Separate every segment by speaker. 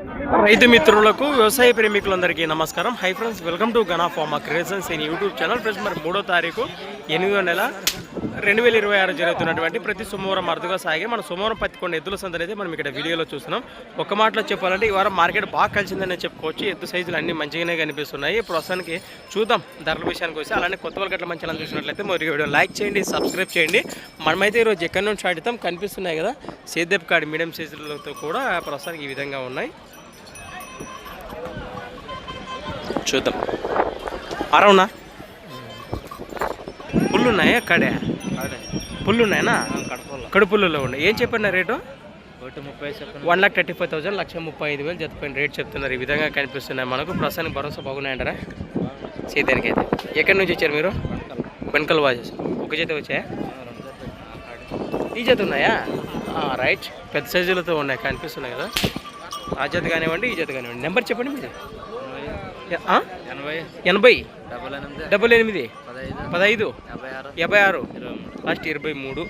Speaker 1: రైతు మిత్రులకు వ్యవసాయ ప్రేమికులందరికీ నమస్కారం. Hi friends, welcome to Gana pharma creations in YouTube channel. Friends, మరి 3వ తారీఖు 8వ నెల 2026 జరుగుతున్నటువంటి ప్రతి సోమవారం అరుదుగా సాగే మన సోమవారం పత్తికొండ ఎద్దుల సందడి అయితే మనం ఇక్కడ వీడియోలో చూస్తున్నాం. ఒక మాటలో చెప్పాలంటే ఈ వారం మార్కెట్ బాగా కలిసిందని చెప్పుకోవచ్చు. ఎద్దు సైజులు అన్ని మంచిగానే కనిపిస్తున్నాయి. ప్రస్తుతానికి చూద్దాం ధరల విషయానికి వచ్చి. అలానే కొత్త వాళ్ళకి అట్లా మంచి చూసినట్లయితే మరి వీడియో లైక్ చేయండి, సబ్స్క్రైబ్ చేయండి. మనమైతే ఈరోజు ఎక్కడి నుంచి స్టార్ట్ అవుతాం కనిపిస్తున్నాయి కదా, సేద్యపు కాడి మీడియం సైజులతో కూడా ప్రస్తుతానికి ఈ విధంగా ఉన్నాయి. చూద్దాం. అరవునా పుల్లు ఉన్నాయా? కడే పుల్లు ఉన్నాయనా? కడుపుల్లో ఉన్నాయి. ఏం చెప్పిన రేటు? 1,35,000 1,35,000 జతపైన రేట్ చెప్తున్నారు. ఈ విధంగా కనిపిస్తున్నాయి మనకు. ప్రస్తుతానికి భరోసా బాగున్నాయంటారా సేద్యానికి అయితే? ఎక్కడి నుంచి వచ్చారు మీరు? వెనకల్ వాచెస్ ఒక జత వచ్చాయా? ఈ జత ఉన్నాయా? రైట్, పెద్ద సైజులతో ఉన్నాయి కనిపిస్తున్నాయి కదా. ఆ జత కానివ్వండి, ఈ జత కానివ్వండి. నెంబర్ చెప్పండి మీది. 80 88 15 56 లాస్ట్ 23.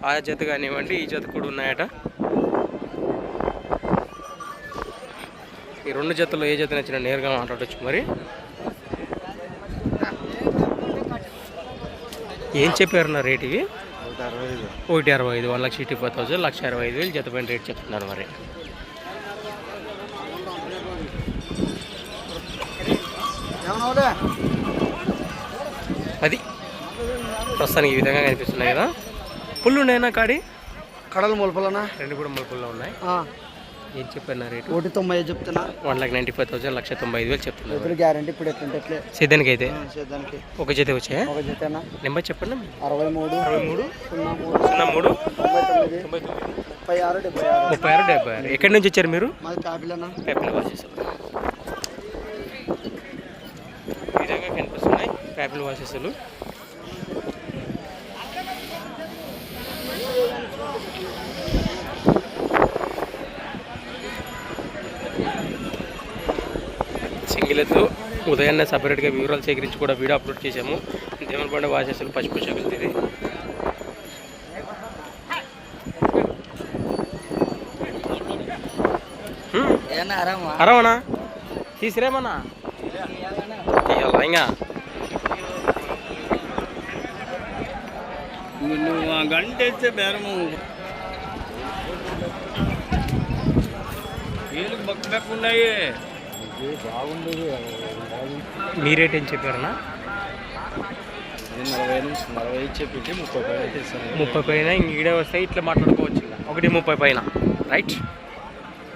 Speaker 1: ఆ జత కానివ్వండి, ఈ జత కూడా ఉన్నాయట. ఈ రెండు జతల్లో ఏ జత నచ్చినా నేరుగా మాట్లాడవచ్చు. మరి ఏం చెప్పారు నా రేట్? ఇవి 1,65,000 1,65,000 1,65,000 జత పైన రేట్ చెప్తున్నారు. మరి అది ప్రస్తుతానికి ఈ విధంగా కనిపిస్తున్నాయి కదా. పుల్లు ఉన్నాయన్నా? కాడి
Speaker 2: కడలు మొలపలనా?
Speaker 1: రెండు కూడా మొలపుల్లో ఉన్నాయి. ఏం చెప్పారు రేటు?
Speaker 2: 1,90 చెప్తున్నా.
Speaker 1: 1,95,000 1,95,000 చెప్తున్నారు.
Speaker 2: గ్యారంటీ ఇప్పుడు ఎట్లుంటే
Speaker 1: సేద్యానికి అయితే ఒక జత వచ్చాయా?
Speaker 2: ఒక జతనా?
Speaker 1: నెంబర్ చెప్పండి.
Speaker 2: 63
Speaker 1: 03 36 76. ఎక్కడి నుంచి వచ్చారు మీరు? PayPal vases. ఈ విధంగా కనిపిస్తున్నాయి పేపల్ వాసెస్లు. సింగిలెత్తు ఉదయాన్నే సపరేట్గా వివరాలు సేకరించి కూడా వీడియో అప్లోడ్ చేసాము. దేవుని పండుగ వాసేసులు పచ్చిపుచ్చగలుగుతుంది. ఇది అరవనా? తీసిరేమన్నా ఇంకా
Speaker 2: గంట ఇస్తే బేరము వీళ్ళకి బక్కున్నాయి.
Speaker 1: మీ రేట్ ఏం చెప్పారన్నా?
Speaker 2: 40 చెప్పి
Speaker 1: 30 పైన ఈడే వస్తాయి. ఇట్లా మాట్లాడుకోవచ్చు. 1,30 పైన. రైట్,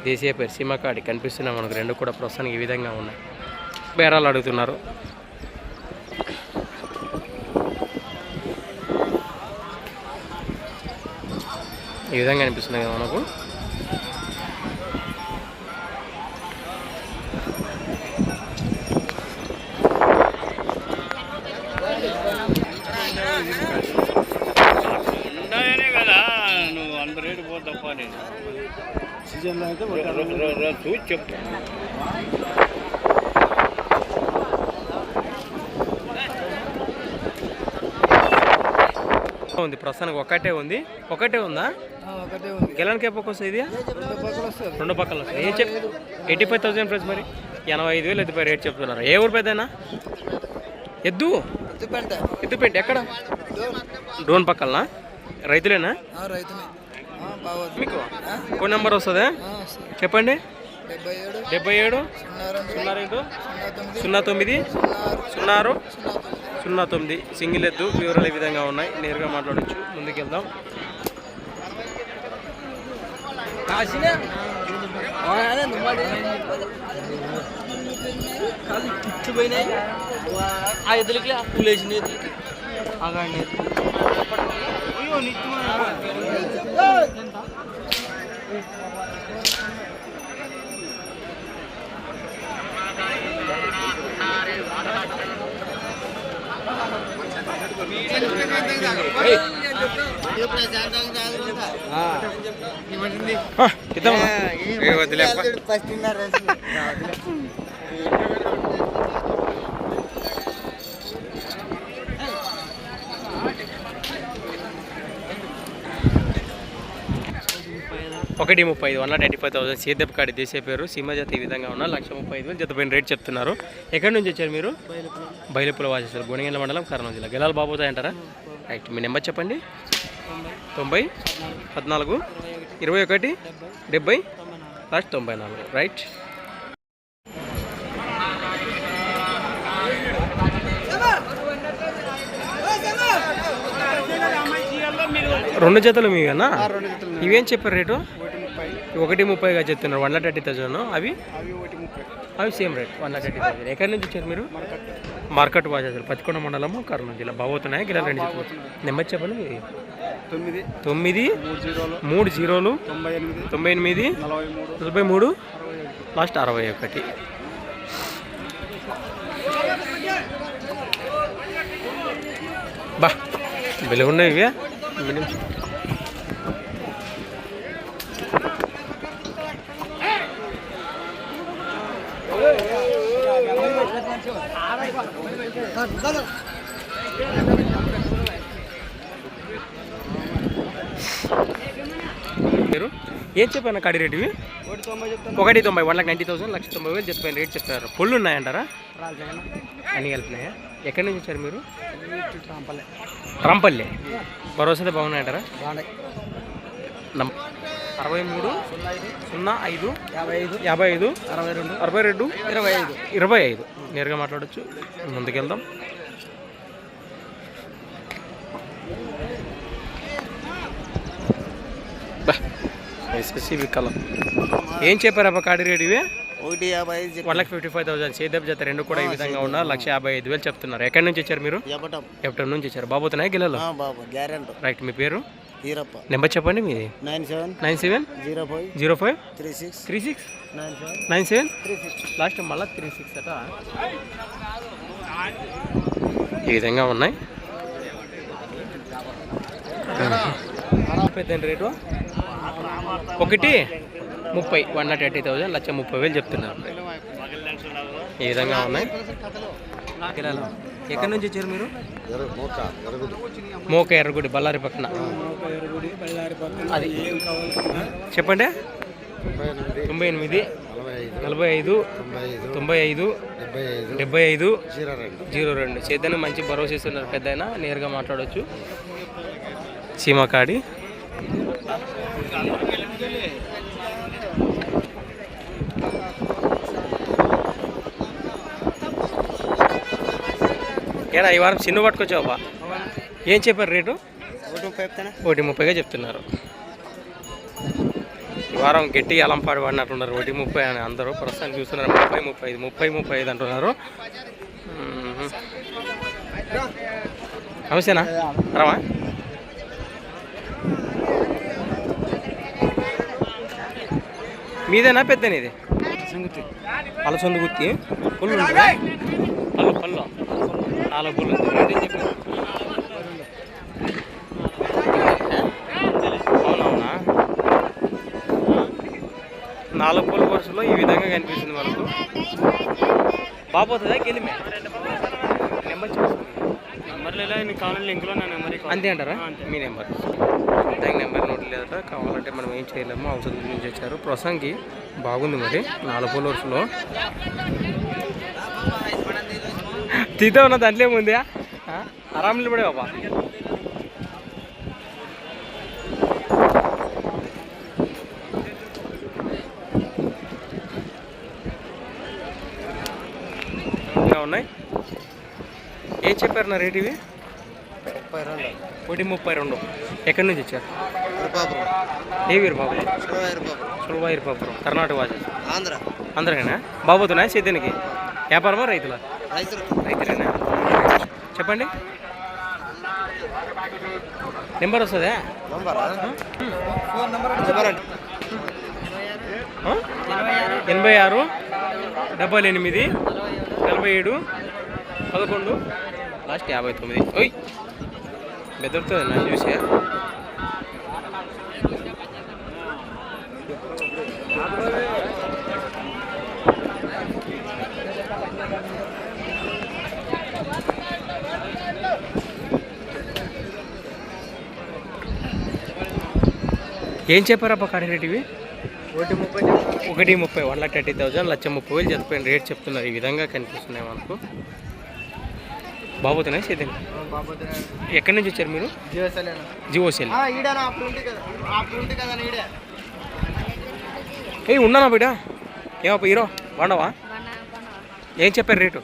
Speaker 1: దేశీయ పేరు సీమకాడి కనిపిస్తున్నాయి మనకు. రెండు కూడా ప్రస్తుతానికి ఈ విధంగా ఉన్నాయి. బేరాలు అడుగుతున్నారు. ఈ విధంగా అనిపిస్తున్నాయి కదా మనకు.
Speaker 2: కదా నువ్వు అంత రేటు పోతప్ప. నేను సీజన్లో అయితే చూసి చెప్తా.
Speaker 1: ఉంది ప్రస్తుతానికి ఒకటే ఉంది. ఒకటే ఉందా? గెలానికి ఏ పక్క వస్తుంది? ఇది రెండు పక్కల వస్తుంది. ఏం చెప్ 85,000 ప్రైస్. మరి 85,000 ఎద్దుపై రేట్ చెప్తున్నారు. ఏ ఊరు పెద్దనా? ఎద్దుపేంట. ఎక్కడ? డ్రోన్ పక్కలనా? రైతులేనా? మీకు ఫోన్ నెంబర్ వస్తుందా? చెప్పండి. 77 02 09 06 09. సింగిల్ ఎద్దు. వివరాలు ఈ విధంగా ఉన్నాయి. నేరుగా మాట్లాడచ్చు. ముందుకెళ్దాం.
Speaker 2: ఆ ఎద్దులకి పులేసినది
Speaker 1: 1,35,000 1,95,000 సేద్యపు కాడి దేశే పేరు సీమజాతి ఈ విధంగా ఉన్నా 1,35,000 జత పైన రేట్ చెప్తున్నారు. ఎక్కడి నుంచి వచ్చారు మీరు? బయలుపుల వాసేసారు, గుణిగండ్ల మండలం, కర్నూలు జిల్లా. గెలాలు బాబోతాయి అంటారా? రైట్, మీ నెంబర్ చెప్పండి. 90 14 21 70 లాస్ట్ 94. రైట్. రెండు జతలు మీవేనా? ఇవేం చెప్పారు రేటు? 1,30,000 చెప్తున్నారు. 1,30,000. అవి సేమ్ రేట్ 1,30,000. ఎక్కడి నుంచి వచ్చారు మీరు? మార్కెట్ వాచేసారు, పత్తికొండ మండలము, కర్నూలు జిల్లా. బాబోతున్నాయి గిలా రెండు చెప్పండి. నెంబర్ చెప్పండి. 9 3 98 43 లాస్ట్ 61. బా బిల్లు ఉన్నాయి ఇవే. మీరు ఏం చెప్పాను కాడి రేటు? 1,90,000 1,90,000 1,90,000 చెప్పాను రేట్ చెప్తారు. పొల్లు ఉన్నాయంటారా? అన్నీ కలిపినాయా? ఎక్కడి నుంచి వచ్చారు మీరు? రాంపల్లి. భరోసా బాగున్నాయంటారా? 63 05 55 62 25 నేరుగా మాట్లాడచ్చు. ముందుకెళ్దాం. కలం ఏం చెప్పారబ్బా కాడి రేటు? ఇవే 1,55,000 సేదప్ జత రెండు కూడా ఈ విధంగా ఉన్నారు. 1,55,000 చెప్తున్నారు. ఎక్కడి నుంచి వచ్చారు మీరు? ఎప్పటి నుంచి వచ్చారు? బాబోతున్నాయి గిల్లలు. రైట్, మీ పేరు? నెంబర్ చెప్పండి మీది. 97 05 36 97 లాస్ట్ మళ్ళీ 36 అట. ఈ విధంగా ఉన్నాయి. పెద్ద రేటు 1,30,000 1,30,000 1,30,000 చెప్తున్నారు. ఈ విధంగా ఉన్నాయి. ఎక్కడి నుంచి వచ్చారు మీరు? మోక ఎర్రగుడి, బళ్ళారి పక్కన. అది చెప్పండి. 98 45 95 75 02. చేద్దాన్ని మంచి భరోసా ఇస్తున్నారు పెద్ద అయినా. నేరుగా మాట్లాడవచ్చు. సీమకాడి ఏనా ఈ వారం చిన్న పట్టుకొచ్చావా? ఏం చెప్పారు రేటు? 1,30,000 చెప్తున్నారు. ఈ వారం గట్టి అలంపాడు పడినట్టున్నారు. 1,30,000 అని అందరూ ప్రస్తుతానికి చూస్తున్నారు. 30 35 35 అంటున్నారు. నమస్తేనా రామా? మీదేనా పెద్దనే? ఇది అలసొందు గుత్తి పుల్లు పళ్ళు 4 పుల్లు. అవునవునా? 4 పుల్ల వరుసలో ఈ విధంగా కనిపిస్తుంది మనకు. బాబోతుందా? గెలిమే నెంబర్ నెంబర్లో కావాలి లింక్లో నా నెంబర్ అంతే అంటారా? మీ నెంబర్ దానికి నెంబర్ నోట్ లేదట. కావాలంటే మనం ఏం చేయలేము. అవసరం నుంచి వచ్చారు. ప్రసంగి బాగుంది మరి. 4 పుల్ల వరుసలో తీతా ఉన్న దాంట్లో ఏముంది? ఆరామ్ నిలబడే బాబా. ఇంకా ఉన్నాయి. ఏం చెప్పారు నా రేట్? ఇవి 1,32. ఎక్కడి నుంచి వచ్చారు? ఏ వీరు బాబు? సులభాయిరుపాపురం, కర్ణాటక వాచ. ఆంధ్రకేనా? బాబోతున్నాయా సేద్యానికి? వ్యాపారమా రైతులా? రైతులేనా? చెప్పండి. నెంబర్ వస్తుందా? 86 78 47 11 లాస్ట్ 59. ఓయ్ బెదరుతుంది నన్ను చూసి. ఏం చెప్పారబ్బా కాడి రేట్ ఇవి? 1:30 1,30,000 1,30,000 జతపైన రేట్ చెప్తున్నారు. ఈ విధంగా కనిపిస్తున్నాయి మనకు. బాబోతున్నాయి సేద్యం. ఎక్కడి నుంచి వచ్చారు మీరు? జియోసెల్. ఏ ఉన్నానా బిడ్డ? ఏమప్ప హీరో బాగున్నావా? ఏం చెప్పారు రేటు?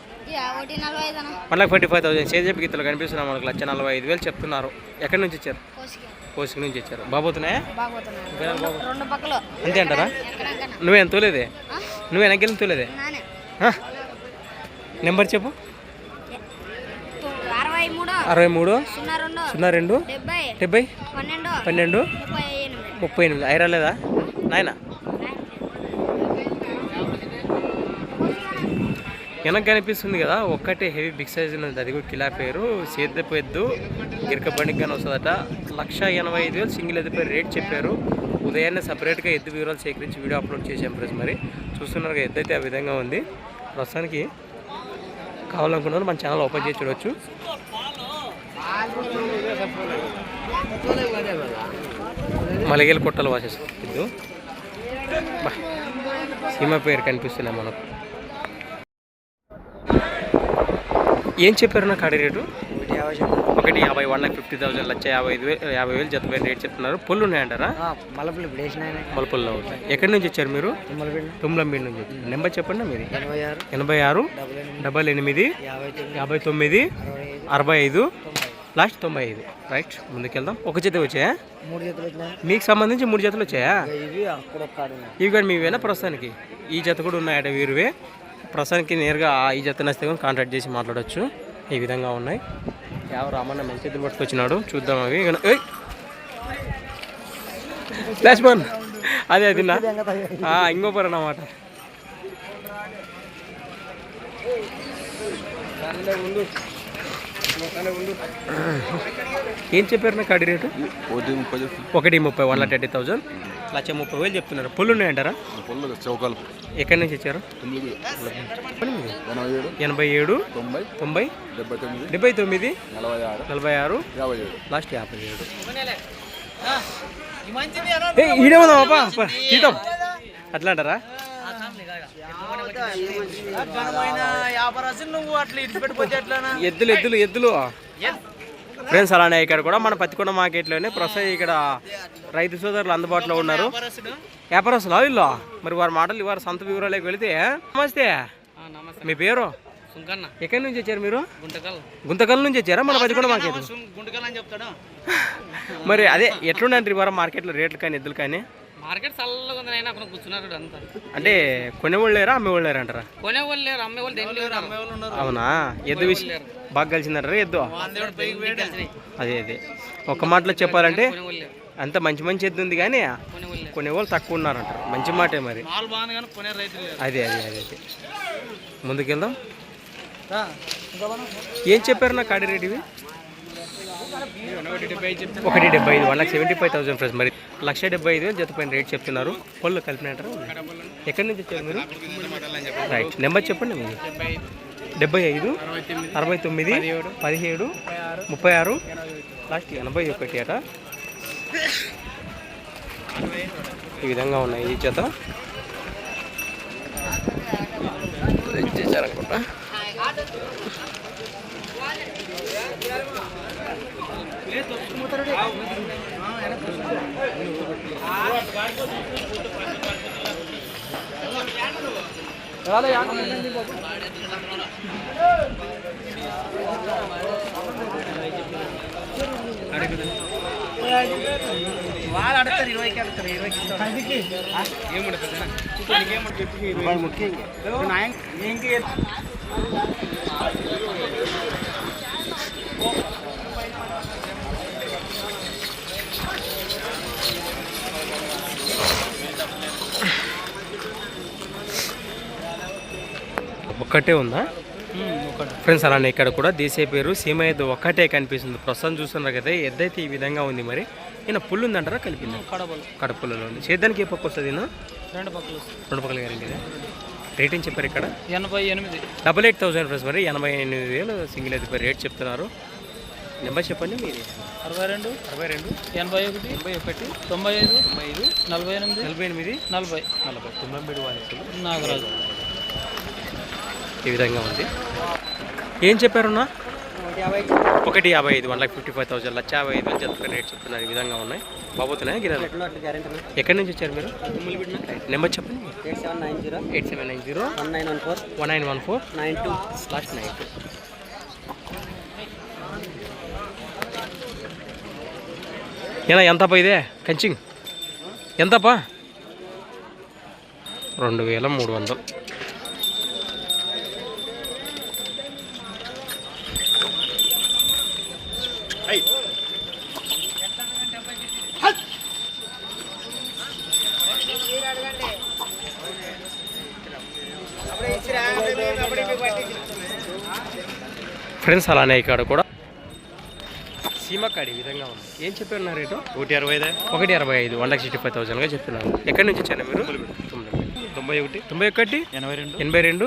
Speaker 1: 1,45,000 సేద్యపు గీతలు కనిపిస్తున్నాయి మనకు. 1,45,000 చెప్తున్నారు. ఎక్కడి నుంచి వచ్చారు? కోసిక నుంచి వచ్చారు. బాబోతున్నాయా? అంతే అంటారా? నువ్వేం తోలేదే? నువ్వే వెనకెళ్ళి తోలేదే? నెంబర్ చెప్పు. 63 02 70 12 38. ఐరా లేదా నాయన? వెనక కనిపిస్తుంది కదా ఒక్కటే హెవీ బిగ్ సైజ్ ఉన్నది. అది కూడా కిలా పేరు సేద్యపు ఎద్దు గిరక బండికి కానీ వస్తుందట. 1,85,000 సింగిల్ ఎద్దు పేరు రేట్ చెప్పారు. ఉదయాన్నే సపరేట్గా ఎద్దు వివరాలు సేకరించి వీడియో అప్లోడ్ చేసాం ఫ్రెండ్స్. మరి చూస్తున్నారు ఎద్దు అయితే ఆ విధంగా ఉంది. ప్రస్తుతానికి కావాలనుకున్నారు మన ఛానల్ ఓపెన్ చేసి చూడవచ్చు. మలగేలు కొట్టలు వాసేస్తుంది ఎద్దు. సీమ పేరు కనిపిస్తున్నాయి మనకు. ఏం చెప్పారు నా కాడి రేటు? 1,50,000 1,50,000 1,50,000 జతపైన రేట్ చెప్తున్నారు. పొల్లు ఉన్నాయంటారా? మలపల్లిలో ఉంటాయి. ఎక్కడి నుంచి వచ్చారు మీరు? తుమ్మలమీడి నుంచి. నెంబర్ చెప్పండి మీది. 86 88 59 65 లాస్ట్ 95. రైట్, ముందుకెళ్దాం. ఒక జత వచ్చాయా? మీకు సంబంధించి 3 జతలు వచ్చాయా? ఇవి కానీ మీవేనా ప్రస్తుతానికి? ఈ జత కూడా ఉన్నాయట వీరువే. ప్రస్తుతానికి నేరుగా ఈ జత నస్తే కూడా కాంటాక్ట్ చేసి మాట్లాడవచ్చు. ఈ విధంగా ఉన్నాయి. ఎవరు రామన్న మంచి చేతులు పట్టుకొచ్చినాడు, చూద్దాం అవి. ఫ్లాష్ మన్ అదే అది ఇంకో పర్ అన్నమాట. ఏం చెప్పారు నా కాడి రేటు? 1:30 1,30,000 1,30,000 చెప్తున్నారు. పొల్లు ఉన్నాయంటారా? ఎక్కడి నుంచి వచ్చారు? 87 90 79 46 లాస్ట్ 57. ఈడేమన్నా బాబా తీద్దాం అట్లా అంటారా? ఎద్దులు ఎద్దులు ఎద్దులు ఫ్రెండ్స్. అలానే ఇక్కడ కూడా మన పత్తికొండ మార్కెట్లోనే ప్రస్తుతం ఇక్కడ రైతు సోదరులు అందుబాటులో ఉన్నారు. వ్యాపారస్తులు వీళ్ళు. మరి వారి మాటలు వారి సొంత వివరాలకు వెళితే. నమస్తే, మీ పేరు? ఎక్కడి నుంచి వచ్చారు మీరు? గుంతకల్ నుంచి వచ్చారా మన పత్తికొండ మార్కెట్? మరి అదే ఎట్లుండండి వారం మార్కెట్లో రేట్లు కానీ ఎద్దులు కానీ?
Speaker 3: మార్కెట్ చల్లగా ఉంది అయినా అక్కడ కూర్చున్నారు అంతా.
Speaker 1: అంటే కొనేవాళ్ళు లేరా అమ్మేవాళ్ళు లేరా అంటారా?
Speaker 3: కొనేవాళ్ళు లేరు, అమ్మేవాళ్ళు.
Speaker 1: అవునా? ఎద్దు విషయం బాగా కలిసిందంటారా? ఎద్దు అదే అదే ఒక మాటలో చెప్పాలంటే అంత మంచి మంచి ఎద్దు ఉంది కానీ కొనేవాళ్ళు తక్కువ ఉన్నారంటారు. మంచి మాటే మరి. అదే అదే అదే అదే ముందుకెళ్దాం. ఏం చెప్పారు నా కాడి రేట్ ఇవి? 1,75 1,75,000 ఫ్రెండ్స్. మరి 1,75,000 జత పైన రేట్ చెప్తున్నారు. పొల్లు కలిపినట్టు. ఎక్కడి నుంచి వచ్చారు మీరు? రైట్, నెంబర్ చెప్పండి మీరు. 75 69 17 36 లాస్ట్ 81 అట. ఈ విధంగా ఉన్నాయి ఈ జత. చేశారనుకుంటా.
Speaker 3: వాళ్ళు అడుగుతారు 20కి అడుగుతారు 20కి
Speaker 1: ఒక్కటే ఉందా ఫ్రెండ్స్? అలానే ఇక్కడ కూడా దేశీయ పేరు సీమ ఎద్దు ఒక్కటే కనిపిస్తుంది. ప్రస్తుతం చూస్తున్నారు కదా, ఎద్దైతే ఈ విధంగా ఉంది. మరి ఈయన పుల్లు ఉందంటారా? కలిపింది కడపుల్లలో ఉంది. చేద్దానికి ఏ పక్క వస్తుంది?
Speaker 3: 2 పక్కలు
Speaker 1: 2 పక్కల గ్యారెంటీ. రేటింగ్ చెప్పారు ఇక్కడ
Speaker 3: 88.
Speaker 1: 88,000 ఫ్రెండ్స్. మరి 88,000 సింగిల్ ఎద్దు రేట్ చెప్తున్నారు. నెంబర్ చెప్పండి మీది.
Speaker 3: 62
Speaker 1: 62
Speaker 3: 81
Speaker 1: 81
Speaker 3: 95
Speaker 1: 95
Speaker 3: 48
Speaker 1: 48
Speaker 3: 40
Speaker 1: 40 తుమ్మంబేడు వాయిస్లు
Speaker 3: నాగరాజు.
Speaker 1: ఈ విధంగా ఉంది. ఏం చెప్పారున్నా? 155 1,55,000 1,55,000 జతపై రేట్ చెప్తున్నారు. ఈ విధంగా ఉన్నాయి. బాబోతున్నాయా గిరాలు? ఎక్కడి నుంచి వచ్చారు మీరు? నెంబర్ చెప్పండి. 8790 1914 92 ఏనా ఎంతపా ఇదే కంచింగ్ ఎంతపా? 2300. ఫ్రెండ్స్ అలానే ఇక్కడ కూడా సీమకాడి ఈ విధంగా ఉంది. ఏం చెప్పారు నా రేటు?
Speaker 2: 165
Speaker 1: 165 1,65,000గా చెప్తున్నారు. ఎక్కడి నుంచి వచ్చాను మీరు?
Speaker 2: 91
Speaker 1: 91
Speaker 2: 82
Speaker 1: 82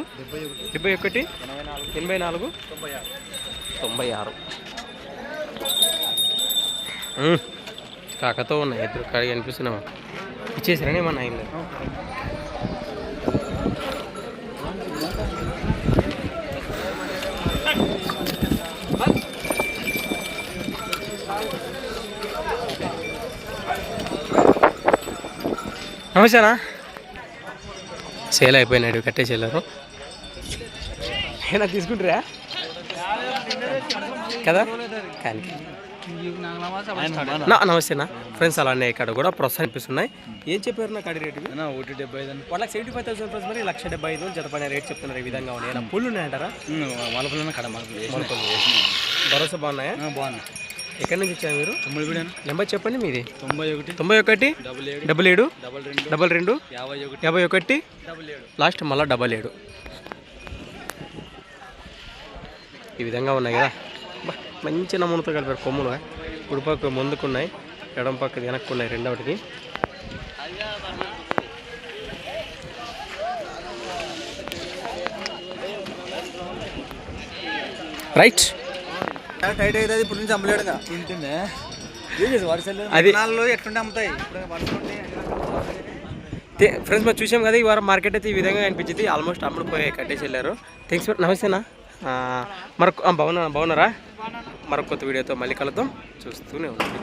Speaker 1: 71 84 96 కాకతో ఉన్నాయి. ఎదురు కాడికి అనిపిస్తున్నావా? ఇచ్చేసారని ఏమన్నా అయింది? నమస్తేనా? సేల్ అయిపోయినాడు, కట్టేసేళ్ళారు. ఏనా తీసుకుంటారా కదా? కానీ నమస్తేనా ఫ్రెండ్స్, అలానే ఇక్కడ కూడా ప్రస్తుతం అనిపిస్తున్నాయి. ఏం చెప్పారు నా కాడి రేటు?
Speaker 2: 175
Speaker 1: 1,75,000 ప్లస్ మరి 1,75,000 జతపడిన రేట్ చెప్తున్నారు. ఈ విధంగా ఉన్నాయి. ఏమైనా పుల్లు ఉన్నాయంటారా?
Speaker 2: మలపల్లి కడ
Speaker 1: భరోసా బాగున్నాయా?
Speaker 2: బాగున్నాయి.
Speaker 1: ఎక్కడి నుంచి వచ్చారు మీరు? నెంబర్ చెప్పండి మీది.
Speaker 2: 91
Speaker 1: 91 77
Speaker 2: 22
Speaker 1: 22 51 లాస్ట్ మళ్ళీ 77. ఈ విధంగా ఉన్నాయి కదా. మంచి నమూనతో కలిపారు కొమ్ములు. కుడి పక్క ముందుకున్నాయి, ఎడం పక్క వెనక్కున్నాయి రెండవటికి. రైట్
Speaker 3: టైట్ అయితే ఇప్పుడు నుంచి అమ్మలేడుగా
Speaker 1: అది
Speaker 3: ఎట్లుంటే అమ్ముతాయి
Speaker 1: ఫ్రెండ్స్. మనం చూసాం కదా, ఈ వారం మార్కెట్ అయితే ఈ విధంగా అనిపించింది. ఆల్మోస్ట్ అమ్ముడు పోయి కట్టేసి వెళ్ళారు. Thanks for. నమస్తేనా? బాగున్నారా? మరొక కొత్త వీడియోతో మళ్ళీ కలుద్దాం. చూస్తూనే ఉండండి.